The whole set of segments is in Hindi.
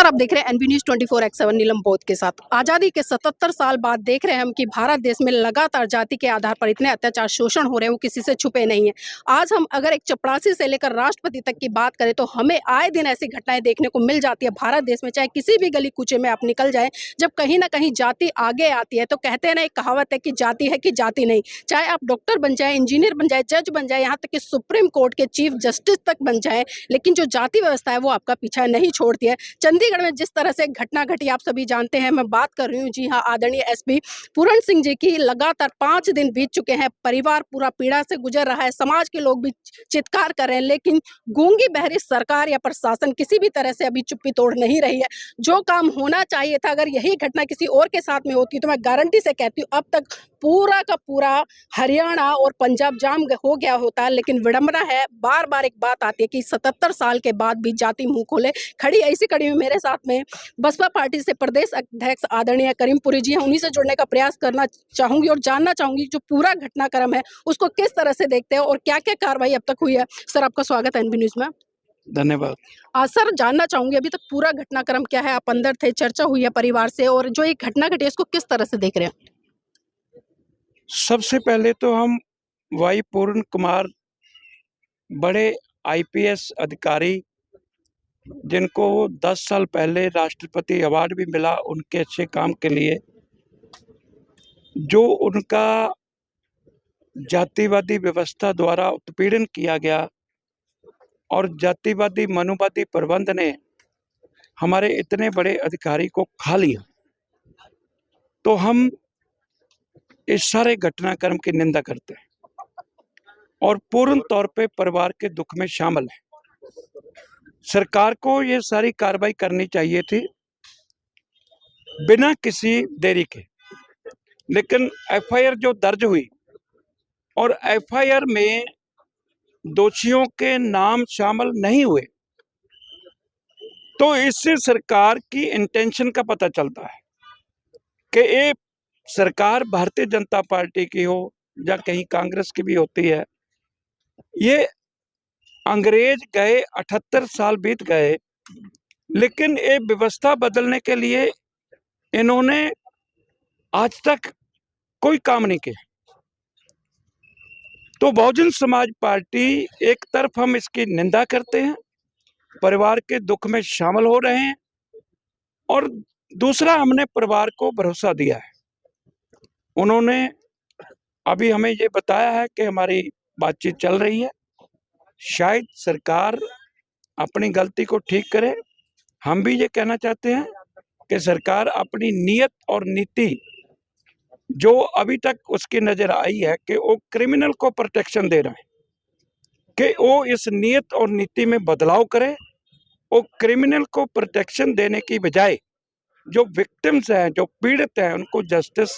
सर, आप देख रहे हैं एनबी न्यूज़ 24/7 नीलम बोध के साथ। आज़ादी के 77 साल बाद देख रहे हैं हम कि भारत देश में लगातार जाति के आधार पर इतने अत्याचार शोषण हो रहे हैं, वो किसी से छुपे नहीं हैं। आज हम अगर एक चपरासी से लेकर राष्ट्रपति तक की बात करें तो हमें आए दिन ऐसी घटनाएं देखने को मिल जाती है भारत देश में, चाहे किसी भी गली कूचे में आप निकल जाएं, जब कहीं ना कहीं जाति आगे आती है तो कहते हैं ना, एक कहावत है कि जाति है कि जाति नहीं। चाहे आप डॉक्टर बन जाए, इंजीनियर बन जाए, जज बन जाए, यहाँ तक कि सुप्रीम कोर्ट के चीफ जस्टिस तक बन जाए, लेकिन जो जाति व्यवस्था है वो आपका पीछा नहीं छोड़ती है। चंडीगढ़ में जिस तरह से घटना घटी आप सभी जानते हैं, मैं बात कर रही हूँ, जी हाँ, आदरणीय एसपी पूरण सिंह जी की। लगातार 5 दिन बीत चुके हैं, परिवार पूरा पीड़ा से गुजर रहा है, समाज के लोग भी चित्कार कर रहे हैं, लेकिन गूंगी बहरी सरकार या प्रशासन किसी भी तरह से अभी चुप्पी तोड़ नहीं रही है। जो काम होना चाहिए था, अगर यही घटना किसी और के साथ में होती तो मैं गारंटी से कहती हूँ अब तक पूरा का पूरा हरियाणा और पंजाब जाम हो गया होता। लेकिन विडंबना है, बार बार एक बात आती है कि 77 साल के बाद भी जाति मुंह खोले खड़ी। ऐसी कड़ी में मेरे साथ में बसपा पार्टी से प्रदेश अध्यक्ष आदरणीय करीमपुरी जी हैं, उन्हीं से जुड़ने का प्रयास करना चाहूंगी और जानना चाहूंगी जो पूरा घटनाक्रम है उसको किस तरह से देखते हैं और क्या क्या कार्रवाई अब तक हुई है। सर, आपका स्वागत है एनबी न्यूज में। धन्यवाद। सर, जानना चाहूंगी अभी तक पूरा घटनाक्रम क्या है, आप अंदर थे, चर्चा हुई है परिवार से, और जो एक घटना घटी है इसको किस तरह से देख रहे हैं। सबसे पहले तो हम वाई पूर्ण कुमार, बड़े आईपीएस अधिकारी जिनको 10 साल पहले राष्ट्रपति अवार्ड भी मिला उनके अच्छे काम के लिए, जो उनका जातिवादी व्यवस्था द्वारा उत्पीड़न किया गया और जातिवादी मनुवादी प्रबंध ने हमारे इतने बड़े अधिकारी को खा लिया, तो हम इस सारे घटनाक्रम की निंदा करते हैं और पूर्ण तौर पे परिवार के दुख में शामिल है। सरकार को ये सारी कार्रवाई करनी चाहिए थी बिना किसी देरी के, लेकिन एफआईआर जो दर्ज हुई और एफआईआर में दोषियों के नाम शामिल नहीं हुए, तो इससे सरकार की इंटेंशन का पता चलता है कि ये सरकार भारतीय जनता पार्टी की हो या कहीं कांग्रेस की भी होती है। ये अंग्रेज गए, 78 साल बीत गए, लेकिन ये व्यवस्था बदलने के लिए इन्होंने आज तक कोई काम नहीं किया। तो बहुजन समाज पार्टी, एक तरफ हम इसकी निंदा करते हैं, परिवार के दुख में शामिल हो रहे हैं, और दूसरा हमने परिवार को भरोसा दिया है। उन्होंने अभी हमें ये बताया है कि हमारी बातचीत चल रही है, शायद सरकार अपनी गलती को ठीक करे। हम भी ये कहना चाहते हैं कि सरकार अपनी नीयत और नीति जो अभी तक उसकी नजर आई है कि वो क्रिमिनल को प्रोटेक्शन दे रहा है, कि वो इस नीयत और नीति में बदलाव करे। वो क्रिमिनल को प्रोटेक्शन देने की बजाय जो विक्टिम्स हैं, जो पीड़ित हैं, उनको जस्टिस,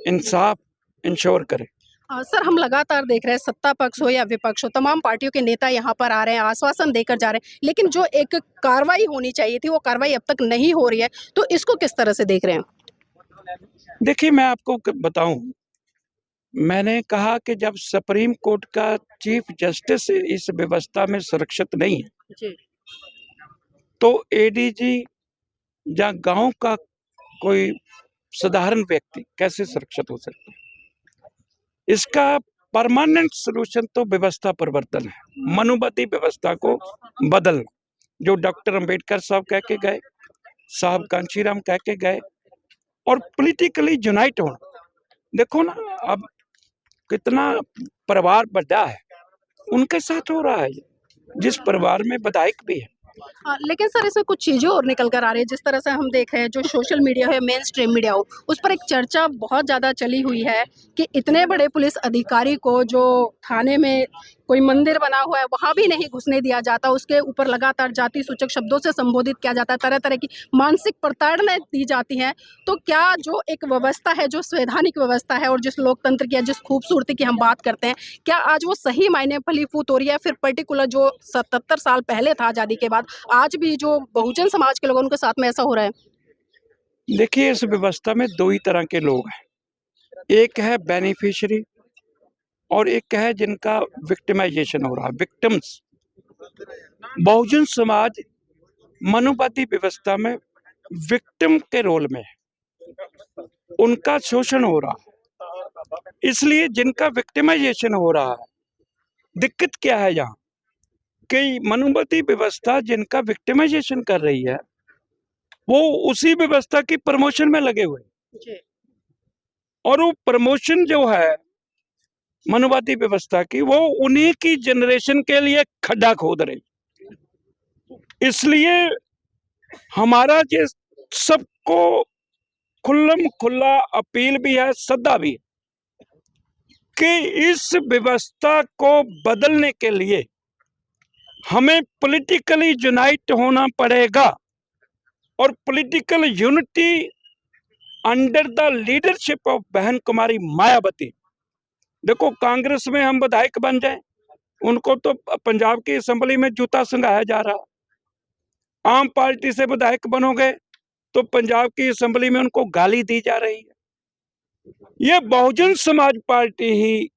इंसाफ इंश्योर करे। सर, हम लगातार देख रहे हैं, सत्ता पक्ष हो या विपक्ष हो, तमाम पार्टियों के नेता यहाँ पर आ रहे हैं, आश्वासन देकर जा रहे हैं, लेकिन जो एक कार्रवाई होनी चाहिए थी वो कार्रवाई अब तक नहीं हो रही है, तो इसको किस तरह से देख रहे हैं। देखिए, मैं आपको बताऊं, मैंने कहा कि जब सुप्रीम कोर्ट का चीफ जस्टिस इस व्यवस्था में सुरक्षित नहीं है जी। तो एडीजी या गांव का कोई साधारण व्यक्ति कैसे सुरक्षित हो सकता है। इसका परमानेंट सलूशन तो व्यवस्था परिवर्तन है, मनुवादी व्यवस्था को बदलना, जो डॉक्टर अंबेडकर साहब कह के गए, साहब कांशीराम कह के गए, और पॉलिटिकली यूनाइट होना। देखो ना, अब कितना परिवार बड़ा है, उनके साथ हो रहा है, जिस परिवार में विधायक भी है। लेकिन सर, इसमें कुछ चीज़ें और निकल कर आ रही है, जिस तरह से हम देख रहे हैं, जो सोशल मीडिया है, मेन स्ट्रीम मीडिया हो, उस पर एक चर्चा बहुत ज़्यादा चली हुई है कि इतने बड़े पुलिस अधिकारी को जो थाने में कोई मंदिर बना हुआ है वहाँ भी नहीं घुसने दिया जाता, उसके ऊपर लगातार जाति सूचक शब्दों से संबोधित किया जाता है, तरह तरह की मानसिक प्रताड़ना दी जाती हैं। तो क्या जो एक व्यवस्था है, जो संवैधानिक व्यवस्था है और जिस लोकतंत्र की, जिस खूबसूरती की हम बात करते हैं, क्या आज वो सही मायने फलीभूत हो रही है। फिर पर्टिकुलर जो 77 साल पहले था आज़ादी के बाद, आज भी जो बहुजन समाज के लोग उनके साथ में ऐसा हो रहा है। देखिए, इस व्यवस्था में दो ही तरह के लोग हैं, एक है बेनिफिशियरी और एक है जिनका विक्टिमाइजेशन हो रहा है, विक्टिम्स। बहुजन समाज मनुवादी व्यवस्था में विक्टिम के रोल में है। उनका शोषण हो रहा है, इसलिए जिनका विक्टिमाइजेशन हो रहा है, दिक्कत क्या है यहाँ कि मनुवादी व्यवस्था जिनका विक्टिमाइजेशन कर रही है वो उसी व्यवस्था की प्रमोशन में लगे हुए हैं। और वो प्रमोशन जो है मनुवादी व्यवस्था की, वो उन्हीं की जनरेशन के लिए खड्डा खोद रही। इसलिए हमारा ये सबको खुल्लम खुल्ला अपील भी है, सद्दा भी है कि इस व्यवस्था को बदलने के लिए हमें पॉलिटिकली यूनाइट होना पड़ेगा और political unity under the leadership of बहन कुमारी मायावती। देखो, कांग्रेस में हम विधायक बन जाएं, उनको तो पंजाब की असेंबली में जूता संघाया जा रहा। आम पार्टी से विधायक बनोगे तो पंजाब की असेंबली में उनको गाली दी जा रही है। ये बहुजन समाज पार्टी ही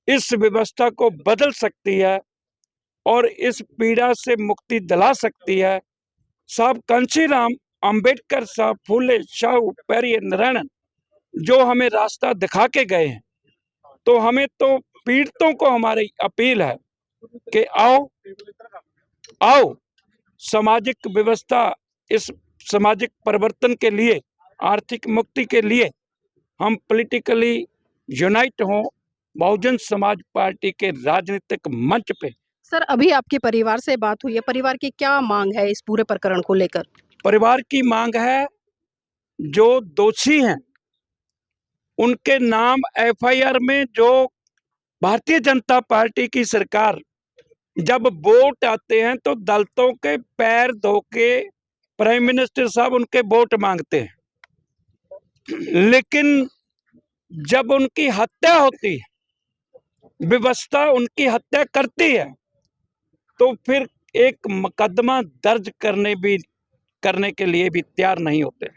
इस व्यवस्था को बदल सकती है और इस पीड़ा से मुक्ति दिला सकती है। साहब कांशीराम, अंबेडकर साहब, फूले, शाहू, पेरियर, नारायणन जो हमें रास्ता दिखा के गए हैं, तो हमें तो पीड़ितों को हमारी अपील है कि आओ सामाजिक व्यवस्था, इस सामाजिक परिवर्तन के लिए, आर्थिक मुक्ति के लिए हम पॉलिटिकली यूनाइट हों बहुजन समाज पार्टी के राजनीतिक मंच पे। सर, अभी आपके परिवार से बात हुई है, परिवार की क्या मांग है इस पूरे प्रकरण को लेकर? परिवार की मांग है जो दोषी हैं उनके नाम एफआईआर में, जो भारतीय जनता पार्टी की सरकार जब वोट आते हैं तो दलितों के पैर धो के प्राइम मिनिस्टर साहब उनके वोट मांगते हैं, लेकिन जब उनकी हत्या होती है, व्यवस्था उनकी हत्या करती है, तो फिर एक मुकदमा दर्ज करने के लिए भी तैयार नहीं होते।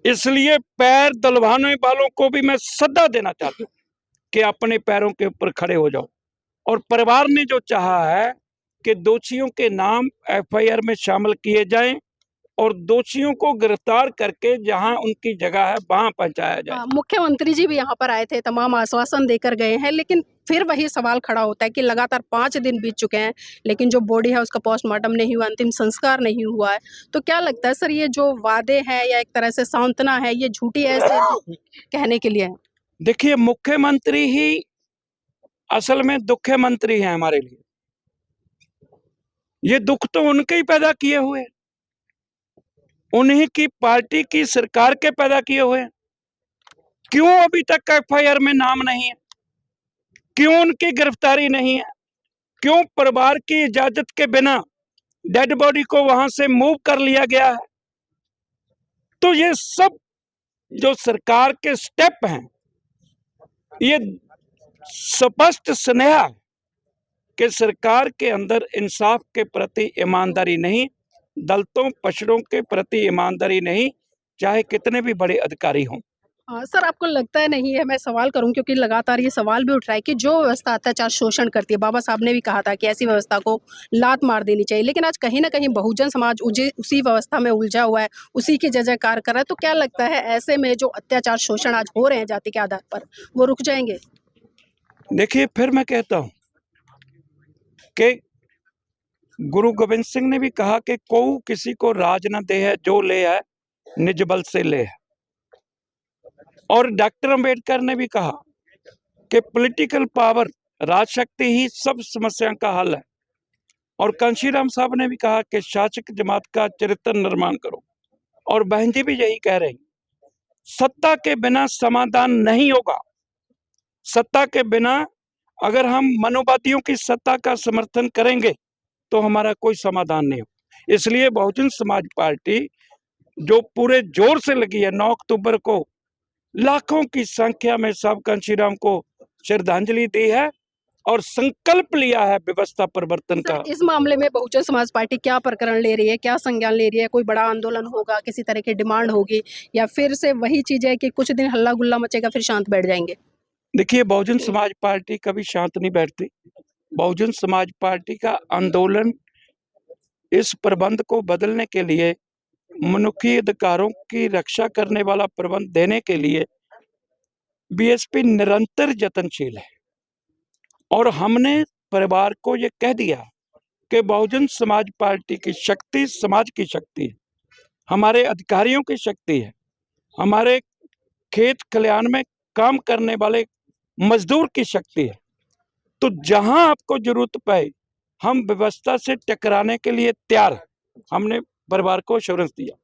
इसलिए पैर दलवाने वालों को भी मैं सद्दा देना चाहता हूं कि अपने पैरों के ऊपर खड़े हो जाओ। और परिवार ने जो चाहा है कि दोषियों के नाम एफआईआर में शामिल किए जाएं और दोषियों को गिरफ्तार करके जहां उनकी जगह है वहां पहुंचाया जाए। मुख्यमंत्री जी भी यहाँ पर आए थे, तमाम आश्वासन देकर गए हैं, लेकिन फिर वही सवाल खड़ा होता है कि लगातार 5 दिन बीत चुके हैं, लेकिन जो बॉडी है उसका पोस्टमार्टम नहीं हुआ, अंतिम संस्कार नहीं हुआ है। तो क्या लगता है सर, ये जो वादे हैं या एक तरह से सांत्वना है, ये झूठी है ऐसे कहने के लिए है? देखिए, मुख्यमंत्री ही असल में दुख्यमंत्री हैं हमारे लिए। ये दुख तो उनके ही पैदा किए हुए, उन्हीं की पार्टी की सरकार के पैदा किए हुए। क्यों अभी तक एफआईआर में नाम नहीं है? क्यों उनकी गिरफ्तारी नहीं है? क्यों परिवार की इजाजत के बिना डेड बॉडी को वहां से मूव कर लिया गया है? तो ये सब जो सरकार के स्टेप हैं, ये स्पष्ट स्नेहा है कि सरकार के अंदर इंसाफ के प्रति ईमानदारी नहीं, दलितों पिछड़ों के प्रति ईमानदारी नहीं, चाहे कितने भी बड़े अधिकारी हों। सर, आपको लगता है नहीं है, मैं सवाल करूं क्योंकि लगातार ये सवाल भी उठ रहा है कि जो व्यवस्था अत्याचार शोषण करती है, बाबा साहब ने भी कहा था कि ऐसी व्यवस्था को लात मार देनी चाहिए, लेकिन आज कहीं ना कहीं बहुजन समाज उसी व्यवस्था में उलझा हुआ है, उसी की जय जयकार कर रहा है। तो क्या लगता है ऐसे में जो अत्याचार शोषण आज हो रहे हैं जाति के आधार पर, वो रुक जाएंगे? देखिए, फिर मैं कहता हूं कि गुरु गोविंद सिंह ने भी कहा कि कोऊ किसी को राज न दे है, जो ले है निज बल से ले है। और डॉक्टर अंबेडकर ने भी कहा कि पॉलिटिकल पावर, राजशक्ति ही सब समस्या का हल है। और कांशीराम साहब ने भी कहा कि शासक जमात का चरित्र निर्माण करो। और बहन जी भी यही कह रही, सत्ता के बिना समाधान नहीं होगा। सत्ता के बिना अगर हम मनुवादियों की सत्ता का समर्थन करेंगे तो हमारा कोई समाधान नहीं हो। इसलिए बहुजन समाज पार्टी जो पूरे जोर से लगी है, 9 अक्टूबर को लाखों की संख्या में साहब कांशीराम को श्रद्धांजलि दी है और संकल्प लिया है व्यवस्था परिवर्तन का। इस मामले में बहुजन समाज पार्टी क्या प्रकरण ले रही है, क्या संज्ञान ले रही है? कोई बड़ा आंदोलन होगा, किसी तरह की डिमांड होगी, या फिर से वही चीज है कि कुछ दिन हल्ला गुल्ला मचेगा फिर शांत बैठ जाएंगे? देखिए, बहुजन समाज पार्टी कभी शांत नहीं बैठती। बहुजन समाज पार्टी का आंदोलन इस प्रबंध को बदलने के लिए, मनुष्य अधिकारों की रक्षा करने वाला प्रबंध देने के लिए बीएसपी निरंतर यत्नशील है। और हमने परिवार को ये कह दिया कि बहुजन समाज पार्टी की शक्ति समाज की शक्ति है, हमारे अधिकारियों की शक्ति है, हमारे खेत खलिहान में काम करने वाले मजदूर की शक्ति है। तो जहां आपको जरूरत पाए हम व्यवस्था से टकराने के लिए तैयार हैं। हमने परिवार को एश्योरेंस दिया।